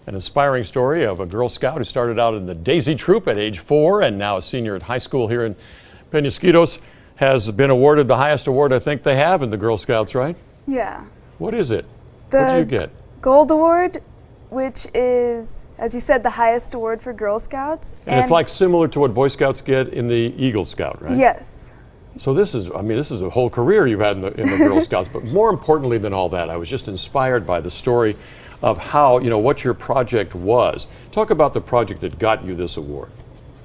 An inspiring story of a Girl Scout who started out in the Daisy Troop at age 4 and now a senior at high school here in Penasquitos, has been awarded the highest award I think they have in the Girl Scouts, right? Yeah. What is it? What did you get? Gold Award, which is, as you said, the highest award for Girl Scouts. And it's like similar to what Boy Scouts get in the Eagle Scout, right? Yes. So this is, this is a whole career you've had in the Girl Scouts, but more importantly than all that, I was just inspired by the story of how, what your project was. Talk about the project that got you this award.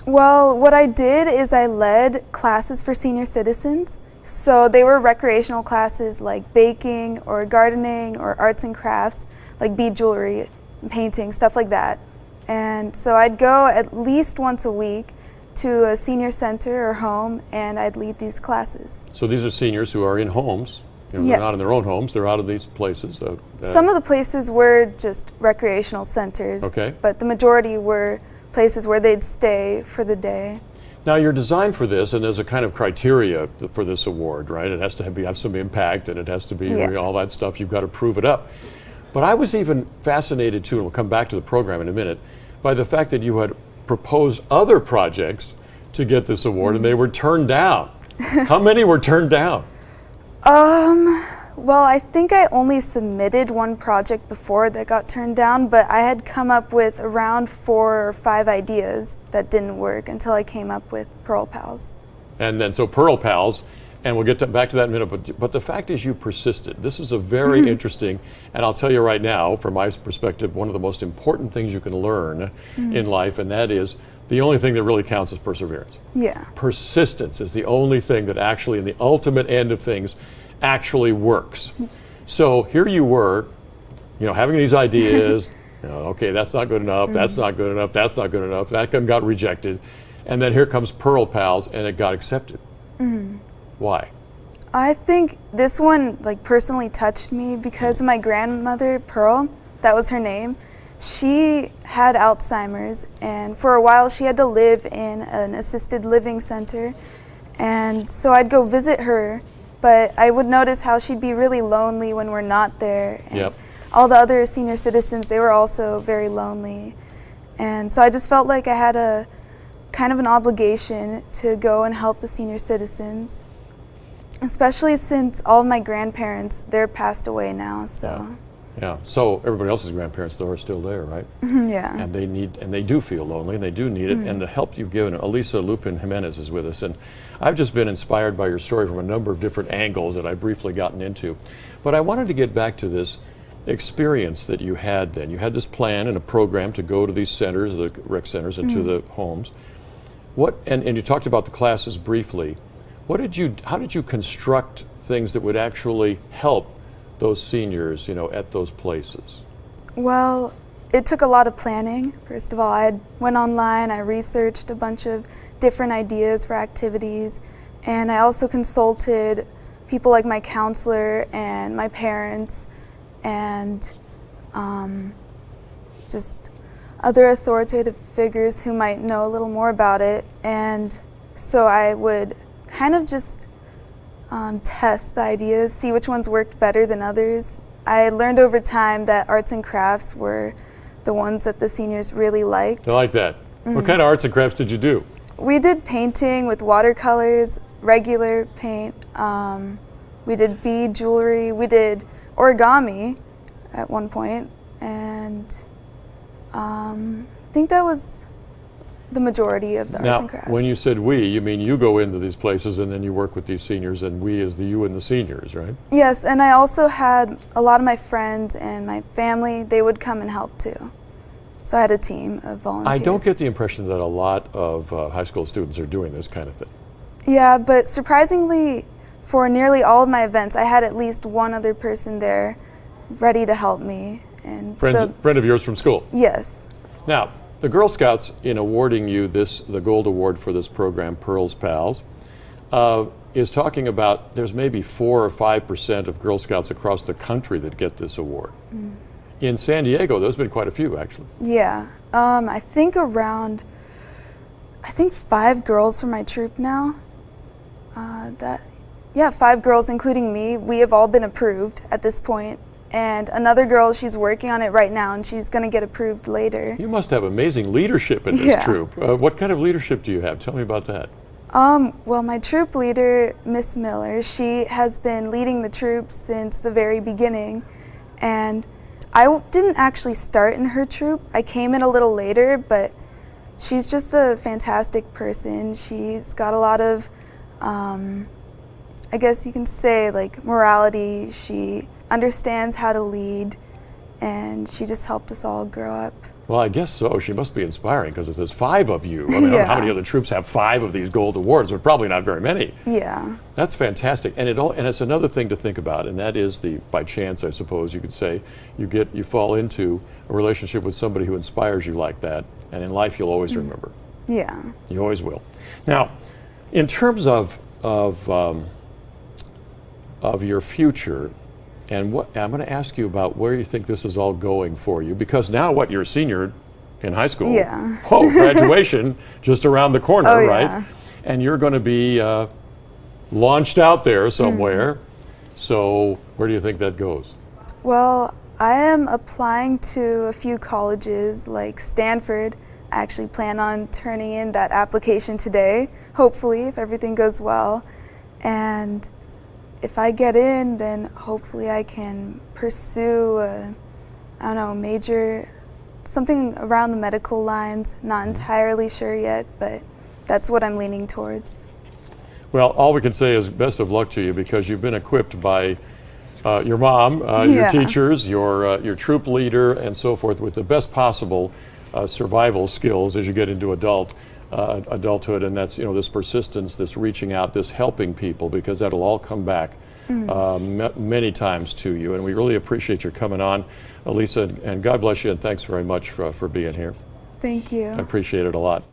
Well, what I did is I led classes for senior citizens. So they were recreational classes like baking or gardening or arts and crafts, like bead jewelry, painting, stuff like that. And so I'd go at least once a week to a senior center or home, and I'd lead these classes. So these are seniors who are in homes. Yes. They're not in their own homes, they're out of these places. Some of the places were just recreational centers, okay, but the majority were places where they'd stay for the day. Now you're designed for this, and there's a kind of criteria for this award, right? It has to have some impact, and it has to be all that stuff. You've got to prove it up. But I was even fascinated too, and we'll come back to the program in a minute, by the fact that you had proposed other projects to get this award, and they were turned down. How many were turned down? Well, I think I only submitted one project before that got turned down, but I had come up with around 4 or 5 ideas that didn't work until I came up with Pearl Pals. And then, so Pearl Pals, and we'll get back to that in a minute, but the fact is you persisted. This is a very interesting, and I'll tell you right now, from my perspective, one of the most important things you can learn in life, and that is the only thing that really counts is perseverance. Yeah. Persistence is the only thing that actually, in the ultimate end of things, actually works. So here you were, having these ideas, okay, that's not good enough, that's not good enough, that's not good enough, that one got rejected, and then here comes Pearl Pals, and it got accepted. Why? I think this one personally touched me because my grandmother, Pearl, that was her name, she had Alzheimer's, and for a while she had to live in an assisted living center, and so I'd go visit her, but I would notice how she'd be really lonely when we're not there. And all the other senior citizens, they were also very lonely. And so I just felt like I had a kind of an obligation to go and help the senior citizens, especially since all of my grandparents, they're passed away now, so. Yeah, so everybody else's grandparents, though, are still there, right? Yeah. And they do feel lonely, and they do need it, and the help you've given. Elisa Lupin-Jimenez is with us, and I've just been inspired by your story from a number of different angles that I've briefly gotten into. But I wanted to get back to this experience that you had then. You had this plan and a program to go to these centers, the rec centers, and to the homes. And you talked about the classes briefly. How did you construct things that would actually help those seniors, at those places? Well, it took a lot of planning. First of all, I went online, I researched a bunch of different ideas for activities, and I also consulted people like my counselor and my parents and just other authoritative figures who might know a little more about it. And so I would kind of just test the ideas, see which ones worked better than others. I learned over time that arts and crafts were the ones that the seniors really liked. I like that. What kind of arts and crafts did you do? We did painting with watercolors, regular paint. We did bead jewelry. We did origami at one point, and I think that was the majority of the arts and crafts. Now, when you said we, you mean you go into these places and then you work with these seniors, and we is you and the seniors, right? Yes, and I also had a lot of my friends and my family, they would come and help too. So I had a team of volunteers. I don't get the impression that a lot of high school students are doing this kind of thing. Yeah, but surprisingly, for nearly all of my events, I had at least one other person there ready to help me. And friend of yours from school? Yes. Now, the Girl Scouts, in awarding you the Gold Award for this program, Pearl Pals, is talking about there's maybe 4 or 5% of Girl Scouts across the country that get this award. In San Diego, there's been quite a few, actually. Yeah, I think 5 girls from my troop now. 5 girls, including me. We have all been approved at this point. and another girl, she's working on it right now, and she's going to get approved later. You must have amazing leadership in this Yeah. troop. What kind of leadership do you have? Tell me about that. Well, my troop leader, Miss Miller, she has been leading the troop since the very beginning, and I didn't actually start in her troop. I came in a little later, but she's just a fantastic person. She's got a lot of, I guess you can say, like, morality. She understands how to lead, and she just helped us all grow up. Well, I guess so. She must be inspiring, because if there's 5 of you, I mean, I don't know how Yeah. many other troops have 5 of these gold awards? But probably not very many. Yeah. That's fantastic, and it's another thing to think about, and that is by chance, I suppose you could say, you fall into a relationship with somebody who inspires you like that, and in life you'll always remember. Yeah. You always will. Now, in terms of your future, and what I'm going to ask you about where you think this is all going for you, because now you're a senior in high school. Yeah. Oh, graduation just around the corner, Oh, right? yeah. And you're going to be launched out there somewhere. So where do you think that goes? Well, I am applying to a few colleges like Stanford. I actually plan on turning in that application today, hopefully, if everything goes well. And if I get in, then hopefully I can pursue major, something around the medical lines. Not entirely sure yet, but that's what I'm leaning towards. Well, all we can say is best of luck to you, because you've been equipped by your mom, your Yeah. teachers, your troop leader, and so forth, with the best possible survival skills as you get into adulthood, and that's this persistence, this reaching out, this helping people, because that'll all come back many times to you. And we really appreciate your coming on, Elisa, and God bless you, and thanks very much for being here. Thank you. I appreciate it a lot.